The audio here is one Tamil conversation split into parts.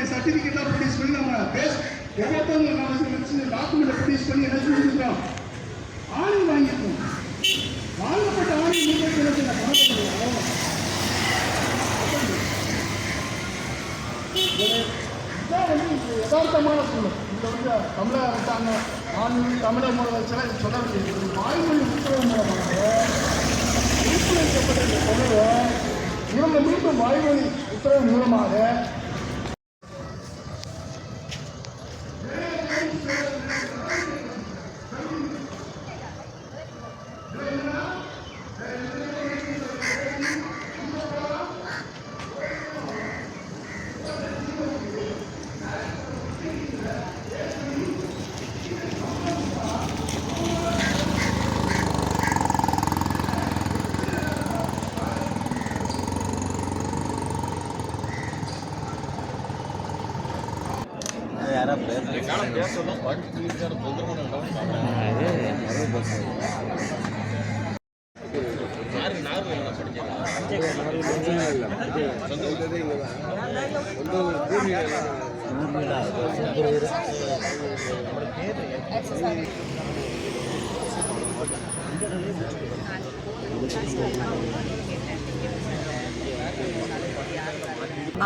நம்மளுடைய சர்டிபிகேட்லாம் ப்ரொடியூஸ் பண்ணி நம்ம ஒவ்வொருத்தவங்க டாக்குமெண்ட் ப்ரொடியூஸ் பண்ணி என்ன செஞ்சுருக்கோம், ஆணை வாங்கியிருக்கோம். வாங்கப்பட்ட ஆணை நீங்கள் யதார்த்தமான சூழல். இந்த வந்து தமிழக அரசாங்கம் தமிழக முதலமைச்சர் சொல்ல வேண்டியது வாய்மொழி உத்தரவு மூலமாக உறுப்பினரிக்கப்பட்ட இந்த தொகையை இவங்க மீண்டும் வாய்மொழி உத்தரவு மூலமாக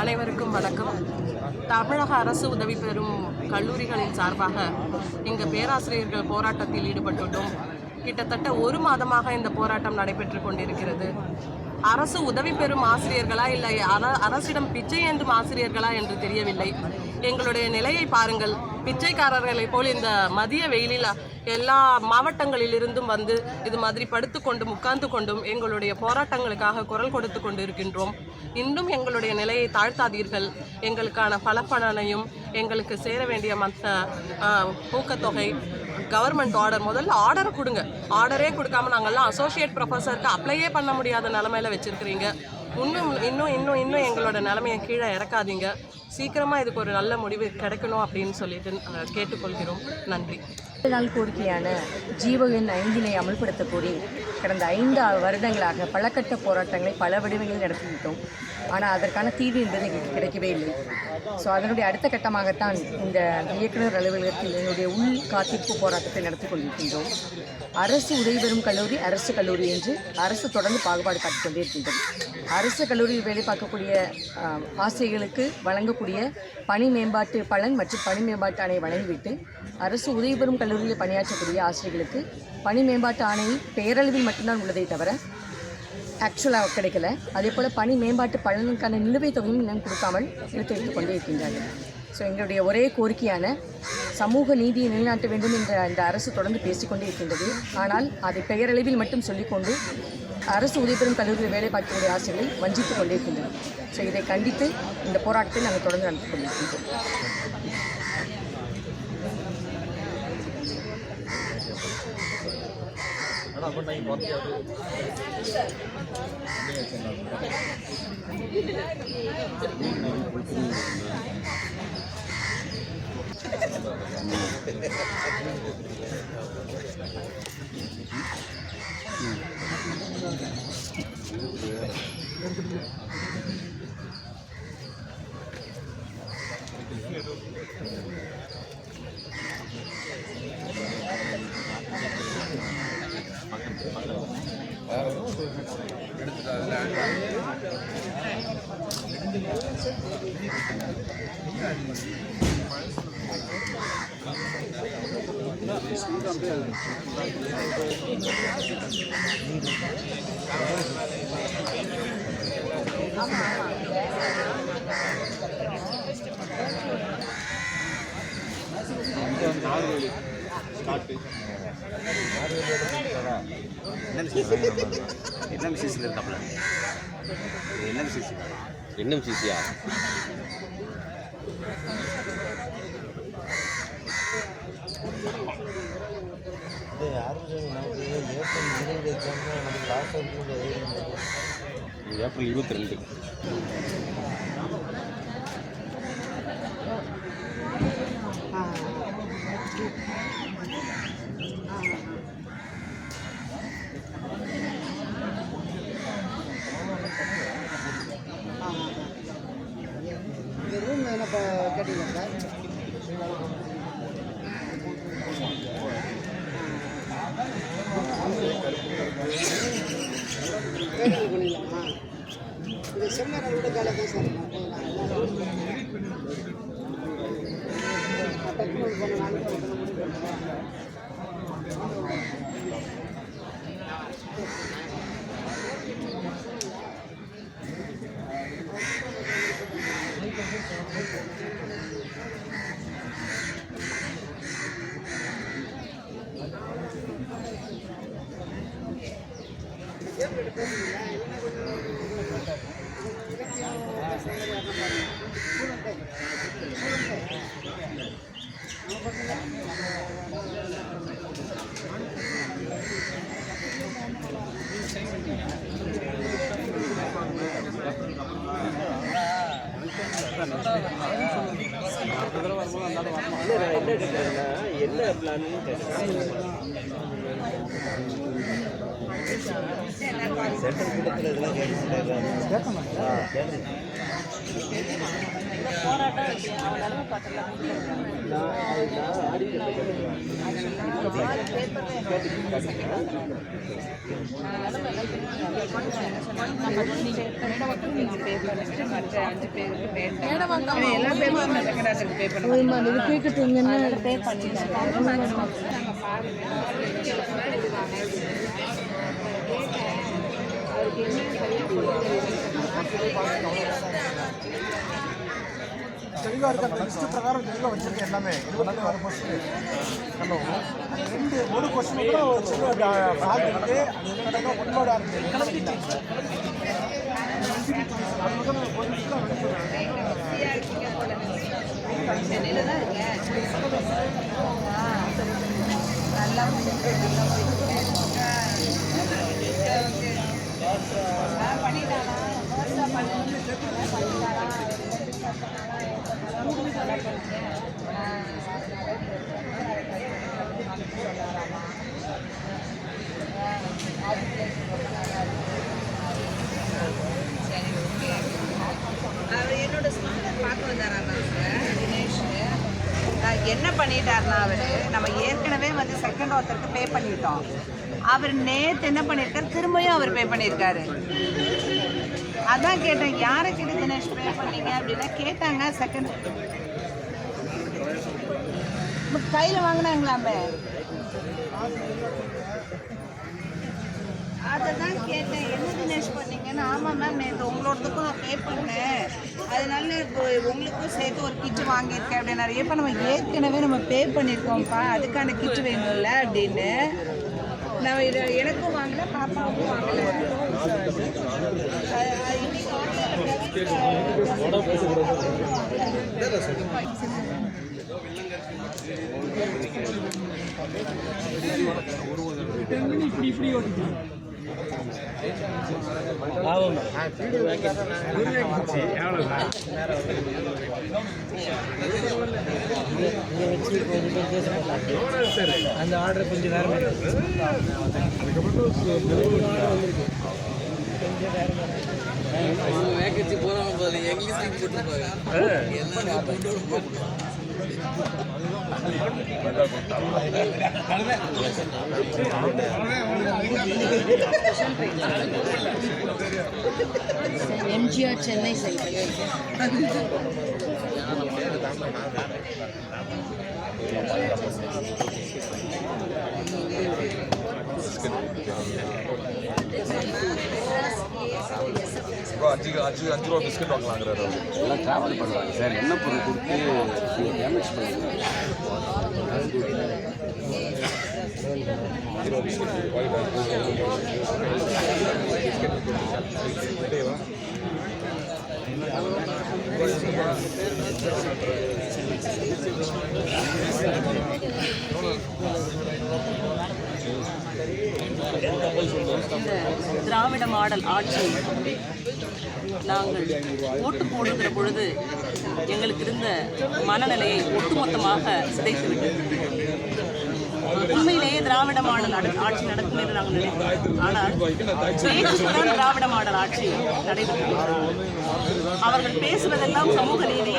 அனைவருக்கும் வணக்கம். தமிழக அரசு உதவி பெறும் கல்லூரிகளின் சார்பாக இங்கு பேராசிரியர்கள் போராட்டத்தில் ஈடுபட்டுள்ளோம். கிட்டத்தட்ட ஒரு மாதமாக இந்த போராட்டம் நடைபெற்று கொண்டிருக்கிறது. அரசு உதவி பெறும் ஆசிரியர்களா இல்லை அரசிடம் பிச்சை ஏந்தும் ஆசிரியர்களா என்று தெரியவில்லை. எங்களுடைய நிலையை பாருங்கள். பிச்சைக்காரர்களை போல் இந்த மதிய வெயிலில் எல்லா மாவட்டங்களிலிருந்தும் வந்து இது மாதிரி படுத்துக்கொண்டும் உட்கார்ந்து கொண்டும் எங்களுடைய போராட்டங்களுக்காக குரல் கொடுத்து கொண்டு இருக்கின்றோம். இன்னும் எங்களுடைய நிலையை தாழ்த்தாதீர்கள். எங்களுக்கான பலப்பலனையும் எங்களுக்கு சேர வேண்டிய மற்ற ஊக்கத்தொகை, கவர்மெண்ட் ஆர்டர், முதல்ல ஆர்டரை கொடுங்க. ஆர்டரே கொடுக்காம நாங்கள்லாம் அசோசியேட் ப்ரொஃபஸருக்கு அப்ளையே பண்ண முடியாத நிலமையில வச்சுருக்கிறீங்க. இன்னும் எங்களோட நிலைமையை கீழே இறக்காதீங்க. சீக்கிரமாக இதுக்கு ஒரு நல்ல முடிவு கிடைக்கணும் அப்படின்னு சொல்லிட்டு கேட்டுக்கொள்கிறோம். நன்றி. நாள் கோரிக்கையான ஜீவோ எண் 5 அமல்படுத்த கோரி கடந்த 5 வருடங்களாக பலகட்ட போராட்டங்களை பல வடிவங்களில் நடத்திவிட்டோம். ஆனால் அதற்கான தீர்வு என்பது எங்களுக்கு கிடைக்கவே இல்லை. ஸோ அதனுடைய அடுத்த கட்டமாகத்தான் இந்த இயக்குநர் அலுவலகத்தில் என்னுடைய உள் காத்திருப்பு போராட்டத்தை நடத்தி கொண்டிருக்கின்றோம். அரசு உதவி பெறும் கல்லூரி அரசு கல்லூரி என்று அரசு தொடர்ந்து பாகுபாடு காட்டிக் கொண்டே இருக்கின்றது. அரசு கல்லூரியில் வேலை பார்க்கக்கூடிய ஆசிரியர்களுக்கு வழங்கக்கூடிய பணி மேம்பாட்டு பலன் மற்றும் பணி மேம்பாட்டு ஆணையை வழங்கிவிட்டு அரசு உதவி பெறும் கல்லூரியில் பணியாற்றக்கூடிய ஆசிரியர்களுக்கு பணி மேம்பாட்டு ஆணை பெயரளவில் மட்டும்தான் உள்ளதை தவிர ஆக்சுவலாக கிடைக்கல. அதே போல் பணி மேம்பாட்டு பலனுக்கான நிலுவைத் தொகையும் இன்னும் கொடுக்காமல் இழுத்து கொண்டே இருக்கின்றார்கள். ஸோ எங்களுடைய ஒரே கோரிக்கையான சமூக நீதியை நிலைநாட்ட வேண்டும் என்ற இந்த அரசு தொடர்ந்து பேசிக்கொண்டே இருக்கின்றது. ஆனால் அதை பெயரளவில் மட்டும் சொல்லிக்கொண்டு அரசு உதவி பெறும் கல்லூரியில் வேலை பார்க்கக்கூடிய ஆசிரியர்களை வஞ்சித்துக் கொண்டே இருக்கின்றன. ஸோ இதை கண்டித்து இந்த போராட்டத்தை நாங்கள் தொடர்ந்து நடத்தி கொண்டிருக்கின்றோம். NMCCயா? ஏப்ரல் 22. ரூம் என்ன என்ன பிளான் தெளிவாக இருக்க அந்த லிஸ்ட்டு பிரகாரம் தெளிவாக வச்சுருக்கேன் எல்லாமே எல்லாமே வர கொஸ்டின் ஹலோ ரெண்டு ஒரு கொஸ்டின் கூட ஒரு சின்ன ஃபால்ட் இருக்குது அது என்னன்னா ஒன்னோட என்னோட ஸ்கூலில் பார்க்க வந்தாராண்ணா தினேஷ். என்ன பண்ணிட்டாருன்னா அவர் நம்ம ஏற்கனவே வந்து செகண்ட் ஒருத்தருக்கு பே பண்ணிட்டோம். அவர் நேற்று என்ன பண்ணியிருக்காரு, திரும்பியும் அவர் பே பண்ணியிருக்காரு. அதான் கேட்டேன், யாரை கேட்டு தினேஷ் பே பண்ணீங்க அப்படின்னா கேட்டாங்க. செகண்ட் கையில் வாங்கினாங்களாமே, அதை தான் கேட்டேன். என்ன தினேஷ் பண்ணீங்கன்னு. ஆமாம் மேம், நேற்று உங்களோடதுக்கும் நான் பே பண்ணேன், அதனால இப்போ உங்களுக்கும் சேர்த்து ஒரு கிட்டு வாங்கியிருக்கேன் அப்படின்னாரு. இப்போ நம்ம ஏற்கனவே நம்ம பே பண்ணியிருக்கோம்ப்பா, அதுக்கான கிட்டு வேணும்ல அப்படின்னு. நான் இதை எனக்கும் வாங்கலை, பாப்பாவுக்கும் வாங்கலை. இப்படி இப்படி ஓடிச்சு அந்த ஆர்டர் கொஞ்சம் நேரம் வேகன்சி போறாங்க போது இங்கிலீஷ் போட்டுருப்பாங்க. எம்ஜிஆர் சென்னை சைடு அஞ்சு ரூபா பிஸ்கட் வாங்கலாங்கிறாரு. எல்லாம் ட்ராவல் பண்ணுறாங்க சார். என்ன பொருள் கொடுத்து டேமேஜ் பண்ணுங்க. திராவிட மாடல் ஆட்சி நாங்கள் ஓட்டு போடுகிற பொழுது எங்களுக்கு இருந்த மனநிலையை ஒட்டுமொத்தமாக சிதைத்துவிட்டது. உண்மையிலேயே திராவிட மாடல் ஆட்சி நடக்கும் என்று நாங்கள் நினைக்கிறோம். ஆனால் பேச்சுதான் திராவிட மாடல் ஆட்சி நடைபெற்று அவர்கள் பேசுவதெல்லாம் சமூக நீதி,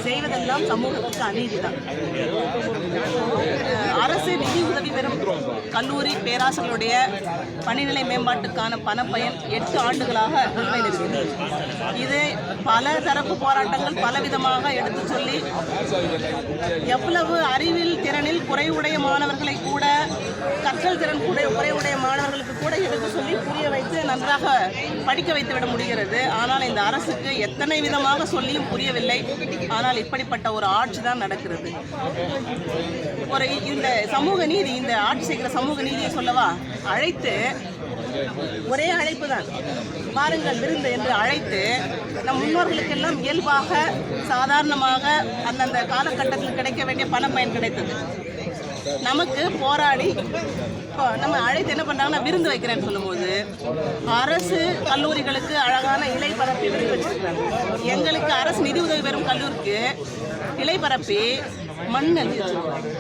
செய்வதெல்லாம் சமூகத்துக்கு அநீதி தான். அரசு நிதி உதவி பெறும் கல்லூரி பேராசிரியர்களுடைய பணிநிலை மேம்பாட்டுக்கான பணப்பயன் 8 ஆண்டுகளாக நிலுவையில் இருக்குது. இது பல தரப்பு போராட்டங்கள் பலவிதமாக எடுத்து சொல்லி எவ்வளவு அறிவில் திறனில் குறைவுடைய மாணவர்களை கூட, கற்றல் திறன் குறைவுடைய மாணவர்களுக்கு கூட எடுத்து சொல்லி புரிய வைத்து நன்றாக படிக்க வைத்து விட முடிகிறது. ஆனால் இந்த அரசுக்கு எத்தனை விதமாக சொல்லியும் புரியவில்லை. ஆனால் இப்படிப்பட்ட ஒரு ஆட்சி தான் நடக்கிறது. இந்த சமூக நீதி, இந்த ஆட்சி செய்கிற சமூக நீதியை சொல்லவா அழைத்து, ஒரே அழைப்பு தான், வாருங்கள் விருந்து என்று அழைத்து நம் முன்னோர்களுக்கெல்லாம் இயல்பாக சாதாரணமாக அந்தந்த காலகட்டத்தில் கிடைக்க வேண்டிய பணப்பயன் கிடைத்தது. நமக்கு போராடி நம்ம அழைத்து என்ன பண்ணுறாங்கன்னா விருந்து வைக்கிறேன்னு சொல்லும்போது அரசு கல்லூரிகளுக்கு அழகான இலை பரப்பி விருந்து வச்சிருக்காங்க. எங்களுக்கு அரசு நிதி உதவி பெறும் கல்லூரிக்கு இலை பரப்பி மண் எழுதி வச்சிருக்காங்க.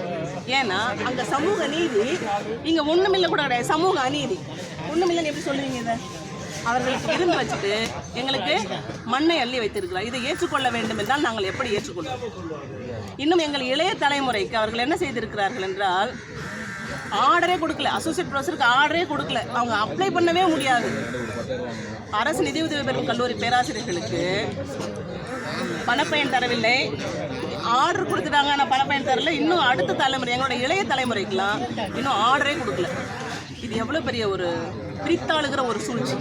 ஏன்னா அங்கே சமூக நீதி, இங்கே ஒன்றுமில்லை கூட கிடையாது. சமூக அநீதி ஒன்றுமில்லைன்னு எப்படி சொல்லுவீங்க? இதை அவர்களுக்கு விருந்து வச்சுட்டு எங்களுக்கு மண்ணை அள்ளி வைத்திருக்கிறார். இதை ஏற்றுக்கொள்ள வேண்டும் என்றால் நாங்கள் எப்படி ஏற்றுக்கொள்வோம்? இன்னும் எங்கள் இளைய தலைமுறைக்கு அவர்கள் என்ன செய்திருக்கிறார்கள் என்றால், ஆர்டரே கொடுக்கல, அசோசியேட் ப்ரொஃபஸருக்கு ஆர்டரே கொடுக்கல, அவங்க அப்ளை பண்ணவே முடியாது. அரசு நிதி உதவி பெறும் கல்லூரி பேராசிரியர்களுக்கு பணப்பயன் தரவில்லை, ஆர்டர் கொடுத்துட்டாங்க, ஆனால் பணப்பயன் தரல. இன்னும் அடுத்த தலைமுறை, எங்களோட இளைய தலைமுறைக்கெல்லாம் இன்னும் ஆர்டரே கொடுக்கல. இது எவ்வளோ பெரிய ஒரு பிரித்தாளுகிற ஒரு சூழ்ச்சி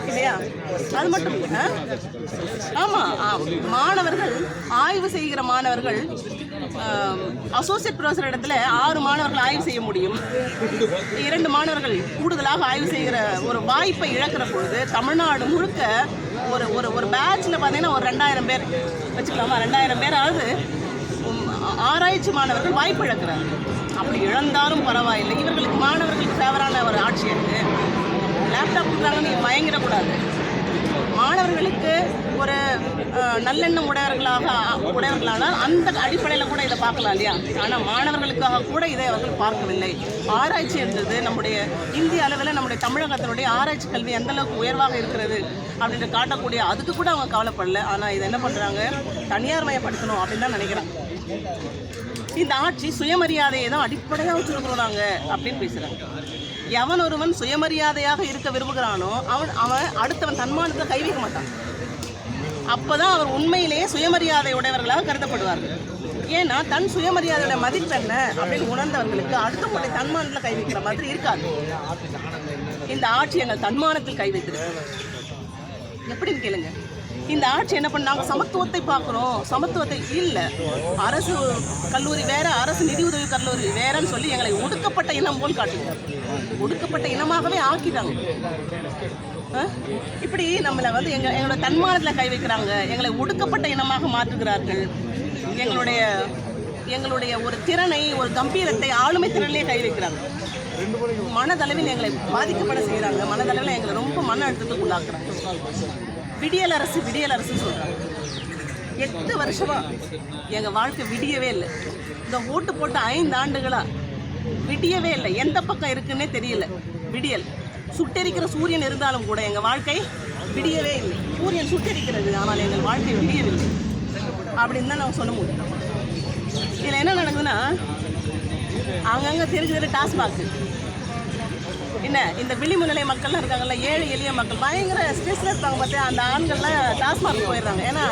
இல்லையா? அது மட்டும் இல்லை, ஆமாம், மாணவர்கள் ஆய்வு செய்கிற மாணவர்கள் அசோசியேட் ப்ரொஃபஸர் இடத்துல 6 மாணவர்கள் ஆய்வு செய்ய முடியும். 2 மாணவர்கள் கூடுதலாக ஆய்வு செய்கிற ஒரு வாய்ப்பை இழக்கிற பொழுது தமிழ்நாடு முழுக்க ஒரு ஒரு பேட்சில் பார்த்தீங்கன்னா ஒரு 2000 பேர் வச்சுக்கலாமா, 2000 பேராவது ஆராய்ச்சி மாணவர்கள் வாய்ப்பு இழக்கிறாங்க. அப்படி இழந்தாலும் பரவாயில்லை, இவர்களுக்கு மாணவர்களுக்கு ஃபேவரான ஒரு ஆட்சி இருக்குது. லேப்டாப் கொடுக்குறாங்க, நீங்கள் பயங்கிடக்கூடாது. மாணவர்களுக்கு ஒரு நல்லெண்ணம் உடையவர்களானால் அந்த அடிப்படையில் கூட இதை பார்க்கலாம் இல்லையா? ஆனால் மாணவர்களுக்காக கூட இதை அவர்கள் பார்க்கவில்லை. ஆராய்ச்சி என்றது நம்முடைய இந்திய அளவில் நம்முடைய தமிழகத்தினுடைய ஆராய்ச்சி கல்வி எந்த அளவுக்கு உயர்வாக இருக்கிறது அப்படின்ட்டு காட்டக்கூடிய அதுக்கு கூட அவங்க கவலைப்படல. ஆனால் இதை என்ன பண்ணுறாங்க, தனியார் மயப்படுத்தணும் அப்படின்னு தான் நினைக்கிறாங்க. இந்த ஆட்சி சுயமரியாதையை தான் அடிப்படையாக வச்சுருக்கிறோம் நாங்கள் அப்படின்னு பேசுகிறாங்க. எவன் ஒருவன் சுயமரியாதையாக இருக்க விரும்புகிறானோ அவன் அடுத்தவன் தன்மானத்தில் கை வைக்க மாட்டான். அப்போதான் அவர் உண்மையிலேயே சுயமரியாதை உடையவர்களாக கருதப்படுவார்கள். ஏன்னா தன் சுயமரியாதையோட மதிப்பு என்ன அப்படின்னு உணர்ந்தவர்களுக்கு அடுத்தவங்களுடைய தன்மானத்தில் கை வைக்கிற மாதிரி இருக்காது. இந்த ஆட்சி எங்கள் தன்மானத்தில் கை வைத்திருக்கு. எப்படின்னு கேளுங்க. இந்த ஆட்சி என்ன பண்ணாங்க, சமத்துவத்தை பார்க்குறோம், சமத்துவத்தை இல்லை, அரசு கல்லூரி வேற, அரசு நிதி உதவி கல்லூரி வேறன்னு சொல்லி எங்களை ஒடுக்கப்பட்ட இனம் போல் காட்டுகிறாங்க. ஒடுக்கப்பட்ட இனமாகவே ஆக்கிட்டாங்க. இப்படி நம்மளை வந்து எங்களோட தன்மானத்தில் கை வைக்கிறாங்க, எங்களை ஒடுக்கப்பட்ட இனமாக மாற்றுகிறார்கள். எங்களுடைய ஒரு திறனை, ஒரு கம்பீரத்தை, ஆளுமை திறனிலே கை வைக்கிறாங்க. மனதளவில் எங்களை பாதிக்கப்பட செய்கிறாங்க. மனதளவில் எங்களை ரொம்ப மன அழுத்தத்துக்கு உள்ளாக்குறாங்க. விடியல் அரசு சொல்கிறாங்க. 8 வருஷமா எங்கள் வாழ்க்கை விடியவே இல்லை. இந்த ஓட்டு போட்ட 5 ஆண்டுகளாக விடியவே இல்லை. எந்த பக்கம் இருக்குன்னே தெரியல. விடியல் சுட்டெரிக்கிற சூரியன் இருந்தாலும் கூட எங்கள் வாழ்க்கை விடியவே இல்லை. சூரியன் சுட்டெரிக்கிறது, ஆனால் எங்கள் வாழ்க்கை விடியவில்லை அப்படின்னு தான் நான் சொல்ல முடியும். இதில் என்ன நடக்குதுன்னா, அங்கங்கே தெரிஞ்சது டாஸ்மாக் என்ன, இந்த விளிம்புநிலை மக்கள்லாம் இருக்காங்கல்ல, ஏழை எளிய மக்கள் பயங்கர ஸ்ட்ரெஸ்ல இருப்பாங்க. பார்த்து அந்த ஆண்கள்லாம் டாஸ்மாக் போயிடுறாங்க. ஏன்னா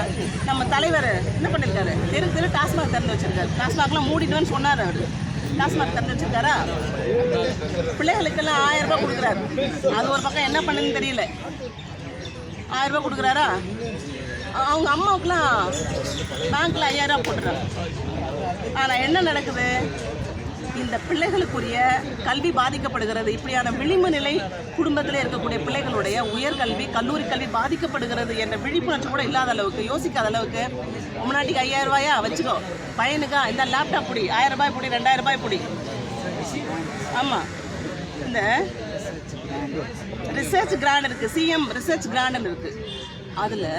நம்ம தலைவர் என்ன பண்ணியிருக்காரு, தெரு டாஸ்மாக் திறந்து வச்சிருக்காரு. டாஸ்மாக்லாம் மூடிட்டுன்னு சொன்னார். அவர் டாஸ்மாக் திறந்து வச்சிருக்காரா, பிள்ளைகளுக்கெல்லாம் 1000 ரூபாய் கொடுக்குறாரு. அது ஒரு பக்கம் என்ன பண்ணுன்னு தெரியல. 1000 ரூபாய் கொடுக்குறாரா, அவங்க அம்மாவுக்குலாம் பேங்க்கில் 5000 ரூபாய் போட்டுறாங்க. ஆனால் என்ன நடக்குது, இந்த பிள்ளைகளுக்குரிய கல்வி பாதிக்கப்படுகிறது. இப்படியான விளிம்பு நிலை குடும்பத்தில் இருக்கக்கூடிய பிள்ளைகளுடைய உயர்கல்வி, கல்லூரி கல்வி பாதிக்கப்படுகிறது என்ற விழிப்புணர்ச்சி கூட இல்லாத அளவுக்கு, யோசிக்காத அளவுக்கு, முன்னாடிக்கு 5000 ரூபாயா வச்சுக்கோ, பையனுக்கா இந்த லேப்டாப் பிடி, 1000 ரூபாய் பிடி, 2000 ரூபாய் பிடி. ஆமாம், இந்த ரிசர்ச் கிராண்ட் இருக்குது, சிஎம் ரிசர்ச் கிராண்ட்னு இருக்குது. அதில்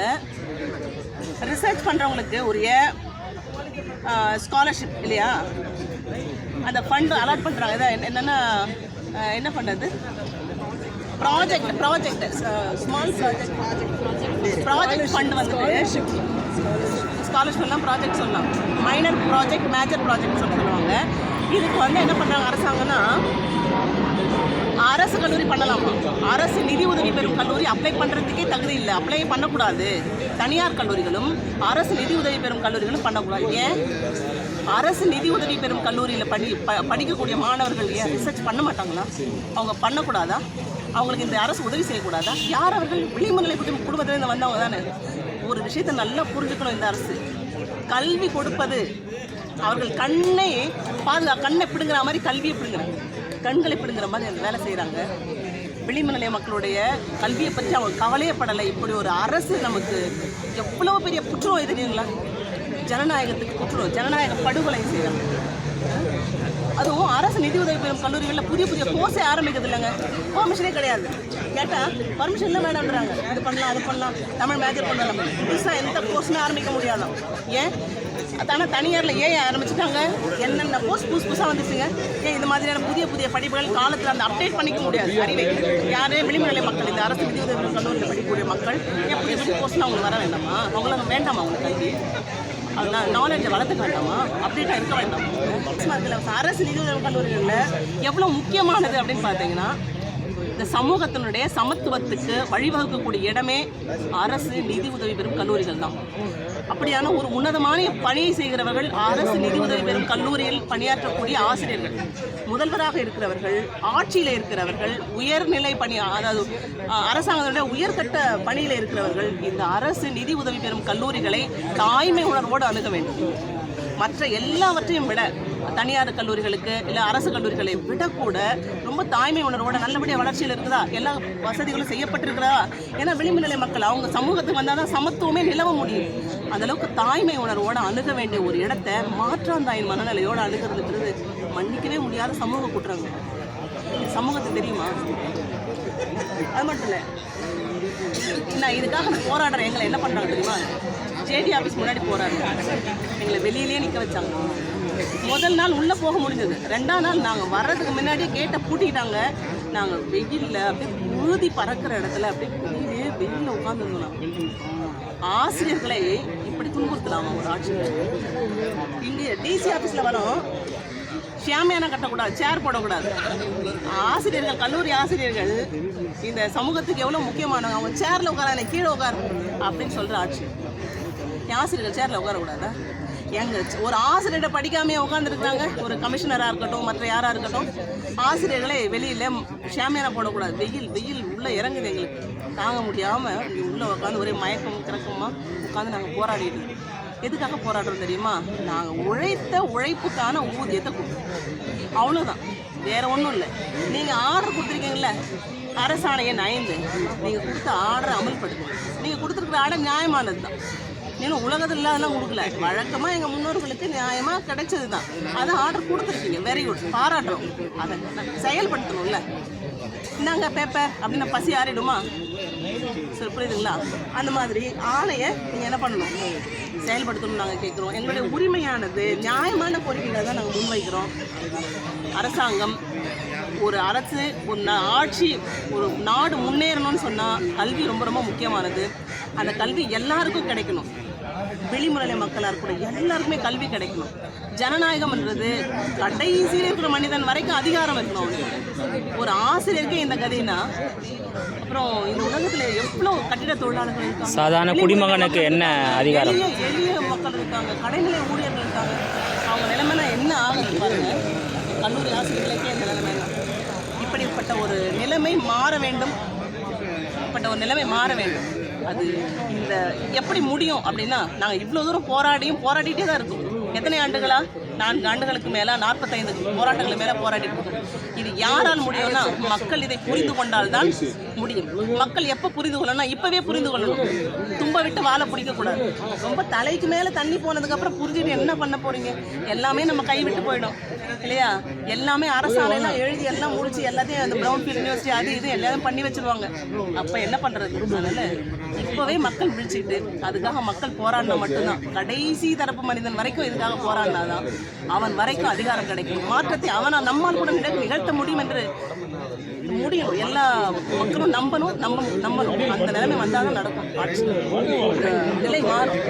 ரிசர்ச் பண்ணுறவங்களுக்கு உரிய ஸ்காலர்ஷிப் இல்லையா, அந்த ஃபண்ட் அலாட் பண்ணுறாங்க. என்னென்னா என்ன பண்ணுறது, ப்ராஜெக்ட் ஸ்மால் ப்ராஜெக்ட் ஃபண்ட் வந்துட்டு ஸ்காலர்ஷிப்லாம் ப்ராஜெக்ட் சொல்லலாம், மைனர் ப்ராஜெக்ட் மேஜர் ப்ராஜெக்ட் சொல்லுவாங்க. இதுக்கு வந்து என்ன பண்ணுறாங்க அரசாங்கம்னா, அரசு கல்லூரி பண்ணலாமா, அரசு நிதி உதவி பெறும் கல்லூரி அப்ளை பண்ணுறதுக்கே தகுதி இல்லை, அப்ளை பண்ணக்கூடாது. தனியார் கல்லூரிகளும் அரசு நிதி உதவி பெறும் கல்லூரிகளும் பண்ணக்கூடாது. ஏன்? அரசு நிதி உதவி பெறும் கல்லூரியில் படிக்கக்கூடிய மாணவர்கள் ஏன் ரிசர்ச் பண்ண மாட்டாங்களா? அவங்க பண்ணக்கூடாதா? அவங்களுக்கு இந்த அரசு உதவி செய்யக்கூடாதா? யார் அவர்கள்? விளிம்பு குடும்பத்திலேருந்து வந்தவங்க தானே. ஒரு விஷயத்தை நல்லா புரிஞ்சுக்கணும். இந்த அரசு கல்வி கொடுப்பது, அவர்கள் கண்ணை பிடுங்குற மாதிரி கல்வியை பிடுங்குறாங்க, கண்களை பிடுங்குற மாதிரி அந்த வேலை செய்கிறாங்க. விளிம்பு நிலைய மக்களுடைய கல்வியை பற்றி அவங்க கவலையப்படலை. இப்படி ஒரு அரசு நமக்கு எவ்வளோ பெரிய குற்றம் தெரியுங்களா? ஜனநாயகத்துக்கு குற்றம், ஜனநாயக படுகொலை செய்கிறாங்க. அதுவும் அரசு நிதி உதவி பெறும் கல்லூரிகளில் புதிய கோர்ஸே ஆரம்பிக்கிறது இல்லைங்க, பர்மிஷனே கிடையாது. கேட்டால் பர்மிஷன் இல்லை வேணான்றாங்க. இது பண்ணலாம் அது பண்ணலாம், தமிழ் மேஜர் பண்ணலாம், புதுசாக எந்த கோர்ஸுமே ஆரம்பிக்க முடியாதான். ஏன்? ஆனால் தனியாரில் ஏன் ஆரம்பிச்சுட்டாங்க? என்னென்ன கோர்ஸ் புதுசாக வந்துச்சுங்க. ஏன் இந்த மாதிரியான புதிய படிப்புகள் காலத்தில் அந்த அப்டேட் பண்ணிக்க முடியாது அறிவை? யாரே விளிம்பு நிலை மக்கள், இந்த அரசு நிதி உதவி பெறும் கல்லூரியில் படிக்கக்கூடிய மக்கள் ஏன் புதிய கோர்ஸ்லாம் அவங்களுக்கு வர வேண்டாமா? அவங்களுக்கு வேண்டாமா? அவங்களுக்கு கல்வி அதெல்லாம் நாலேஜை வளர்த்துக்க வேண்டாமா? அப்டேட்டாக இருக்க வேண்டாமா? அரசு நிதி உதவி கல்லூரிகளில் எவ்வளோ முக்கியமானது அப்படின்னு பார்த்தீங்கன்னா, இந்த சமூகத்தினுடைய சமத்துவத்துக்கு வழிவகுக்கக்கூடிய இடமே அரசு நிதி உதவி பெறும் கல்லூரிகள் தான். அப்படியான ஒரு உன்னதமான பணியை செய்கிறவர்கள் அரசு நிதி உதவி பெறும் கல்லூரியில் பணியாற்றக்கூடிய ஆசிரியர்கள், முதல்வராக இருக்கிறவர்கள், ஆட்சியில் இருக்கிறவர்கள், உயர்நிலை பணி, அதாவது அரசாங்கத்துடைய உயர்கட்ட பணியில் இருக்கிறவர்கள் இந்த அரசு நிதி உதவி பெறும் கல்லூரிகளை தாய்மை உணர்வோடு அணுக வேண்டும். மற்ற எல்லாவற்றையும் விட தனியார் கல்லூரிகளுக்கு இல்லை அரசு கல்லூரிகளை விடக்கூட ரொம்ப தாய்மை உணர்வோட நல்லபடியாக வளர்ச்சியில் இருக்குதா, எல்லா வசதிகளும் செய்யப்பட்டிருக்கிறதா? ஏன்னா விளிம்பு நிலை மக்கள் அவங்க சமூகத்துக்கு வந்தால் தான் சமத்துவமே நிலவ முடியும். அந்தளவுக்கு தாய்மை உணர்வோடு அணுக வேண்டிய ஒரு இடத்த மாற்றாந்தாயின் மனநிலையோடு அணுகிறதுன்றது மன்னிக்கவே முடியாத சமூக குற்றங்கள். சமூகத்துக்கு தெரியுமா? அது மட்டும் இல்லை, நான் இதுக்காக போராடுறேன். எங்களை என்ன பண்ணுறாங்க தெரியுமா? ஜேடி ஆஃபீஸ் முன்னாடி போராடுறாங்க, எங்களை வெளியிலேயே நிற்க வச்சாங்க. முதல் நாள் உள்ளே போக முடிஞ்சது, 2ஆம் நாள் நாங்கள் வர்றதுக்கு முன்னாடியே கேட்டை பூட்டிட்டாங்க. நாங்கள் வெயிலில் அப்படியே உறுதி பறக்கிற இடத்துல அப்படியே வெயிலில் உட்காந்துருந்தோம். ஆசிரியர்களை இப்படி துன்புறுத்தலாமா ஒரு ஆட்சியில்? இங்கே டிசி ஆஃபீஸில் வரோம், ஷியாமியானா கட்டக்கூடாது, சேர் போடக்கூடாது. ஆசிரியர்கள், கல்லூரி ஆசிரியர்கள் இந்த சமூகத்துக்கு எவ்வளோ முக்கியமானவங்க, அவங்க சேரில் உட்கார, கீழே உட்காரு அப்படின்னு சொல்கிற ஆட்சி. ஆசிரியர்கள் சேரில் உட்காரக்கூடாதா? எங்க ஒரு ஆசிரியரை படிக்காமையே உட்காந்துருக்காங்க. ஒரு கமிஷனராக இருக்கட்டும், மற்ற யாராக இருக்கட்டும், ஆசிரியர்களை வெளியில் ஷாமியானா போடக்கூடாது. வெயில் உள்ளே இறங்குது, எங்களுக்கு தாங்க முடியாமல் உள்ளே உட்காந்து ஒரே மயக்கம் கிறக்கமாக உட்காந்து நாங்கள் போராடிட்டு இருக்கோம். எதுக்காக போராடுறோம் தெரியுமா? நாங்கள் உழைத்த உழைப்புக்கான ஊதியத்தை கொடுத்தோம், அவ்வளோதான், வேறு ஒன்றும் இல்லை. நீங்கள் ஆர்டர் கொடுத்துருக்கீங்கள, அரசாணை எண் 5, நீங்கள் கொடுத்த ஆர்டரை அமல்படுத்தும். நீங்கள் கொடுத்துருக்குற ஆர்டர் நியாயமானது தான். நீங்களும் உலகத்தில் இல்லாதெல்லாம் கொடுக்கல, வழக்கமாக எங்கள் முன்னோர்களுக்கு நியாயமாக கிடைச்சது தான். அதை ஆர்டர் கொடுத்துருக்கீங்க, வெரி குட், பாராட்டுறோம். அதை செயல்படுத்தணும்ல. இந்தாங்க பேப்பர் அப்படின்னு பசி ஆறிடுமா? சரி, புரியுதுங்களா? அந்த மாதிரி ஆணையை நீங்கள் என்ன பண்ணணும்? செயல்படுத்தணும்னு நாங்கள் கேட்குறோம். எங்களுடைய உரிமையானது நியாயமான கோரிக்கைகளை தான் நாங்கள் முன்வைக்கிறோம். அரசாங்கம், ஒரு அரசு, ஒரு ஆட்சி, ஒரு நாடு முன்னேறணும்னு சொன்னால் கல்வி ரொம்ப ரொம்ப முக்கியமானது. அந்த கல்வி எல்லாருக்கும் கிடைக்கணும். வெளிமுறை மக்களாக இருக்கக்கூடிய எல்லாருக்குமே கல்வி கிடைக்கணும். ஜனநாயகம்ன்றது கடைசியில் இருக்கிற மனிதன் வரைக்கும் அதிகாரம் இருக்கணும். ஒரு ஆசிரியருக்கே இந்த கதைனா, அப்புறம் இந்த உலகத்தில் எவ்வளோ கட்டிட தொழிலாளர்கள் இருக்காங்க, சாதாரண குடிமகனுக்கு என்ன அதிகாரம்? எளிய மக்கள் இருக்காங்க, கடைநிலை ஊழியர்கள் இருக்காங்க. அவங்க நிலைமைனா என்ன ஆகுது பாருங்க. கல்லூரி ஆசிரியர்களுக்கே இந்த நிலைமை. இப்படிப்பட்ட ஒரு நிலைமை மாற வேண்டும். அது இந்த எப்படி முடியும் அப்படின்னா, நாங்கள் இவ்வளோ தூரம் போராடிட்டே தான் இருக்கோம். எத்தனை ஆண்டுகளா? 4 ஆண்டுகளுக்கு மேலே, 45 போராட்டங்களுக்கு மேலே போராடிட்டு இருக்கோம். இது யாரால் முடியும்னா, மக்கள் இதை புரிந்து கொண்டால் தான் முடியும். மக்கள் எப்போ புரிந்து கொள்ளணும்னா, இப்போவே புரிந்து கொள்ளணும். தும்ப விட்டு வாழை பிடிக்கக்கூடாது. ரொம்ப தலைக்கு மேலே தண்ணி போனதுக்கப்புறம் புரிஞ்சுட்டு என்ன பண்ண போகிறீங்க? எல்லாமே நம்ம கைவிட்டு போயிடும் இல்லையா? எல்லாமே அரசாணையெல்லாம் எழுதி எல்லாம் முடிச்சு எல்லாத்தையும் அந்த ப்ரௌன்ஃபீல்ட் யூனிவர்சிட்டி அது இது எல்லாத்தையும் பண்ணி வச்சுருவாங்க. அப்போ என்ன பண்ணுறது? அதனால் இப்போவே மக்கள் விழிச்சுக்கிட்டு அதுக்காக மக்கள் போராடினா மட்டும்தான், கடைசி தரப்பு மனிதன் வரைக்கும் இதுக்காக அதுக்காக போராடினாதான் அவன் வரைக்கும் அதிகாரம் கிடைக்கும். மாற்றத்தை நம்மால் கூட நிகழ்த்த முடியும் என்று முடியும். எல்லா மக்களும் நம்பணும். அந்த நிலைமை வந்தால் தான் நடக்கும். ஆட்சி நிலை மாறும்.